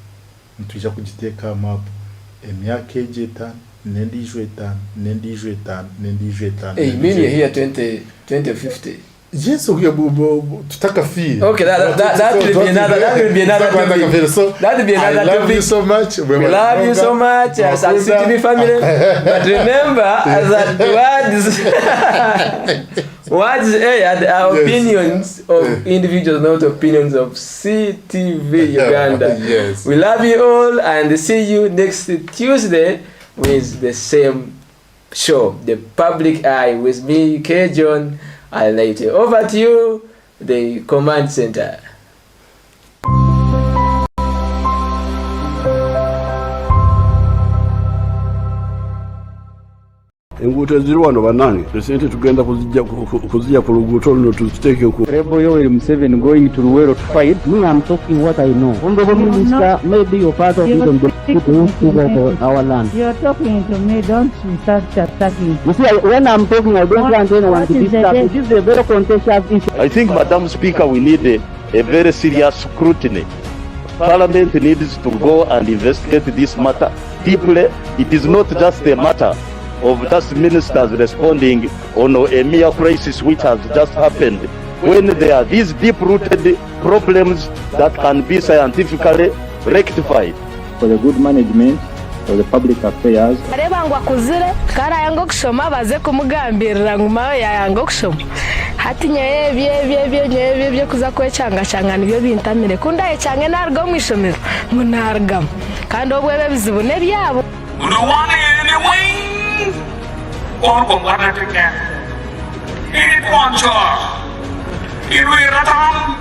Ntuja kujiteka map, emyaka ejetan, nendijwetan. Hey, mean you're here 2050. Yes, we are tutaka feel. Okay, that will be another topic. So that will be another topic. I love you so much. We love you so much as a CTV family. But remember that words are opinions of individuals, not opinions of CTV Uganda. Yes. We love you all and see you next Tuesday with the same show, The Public Eye, with me, K. John. I'll let you over to you, the command center. enguuto eziri wano bannange esente tugenda kuzijja ku luguuto luno tuziteeke ku Rebel Yoweri Museveni going to Luwero to fight. Me, I'm talking what I know. Honorable Minister, maybe you're part of it and the people who speak of our land. You're talking to me, don't start attacking. You see, when I'm talking, I don't want anyone to disturb. It is a very contentious issue. I think, Madam Speaker, we need a very serious scrutiny. Parliament needs to go and investigate this matter deeply. It is not just a matter of just ministers responding on a mere crisis which has just happened, when there are these deep-rooted problems that can be scientifically rectified. For the good management of the public affairs. Areba ngo akuzire kara yango kushoma baze kumugambirira nguma yango kushoma hatinya ebye kuza kwecanga nibyo bintamire kundaye cyange nargo mwishomero munargam kandi obwebe bizibu ne byabo Unawana anyway or kumwanatika ini kwanza iruiratam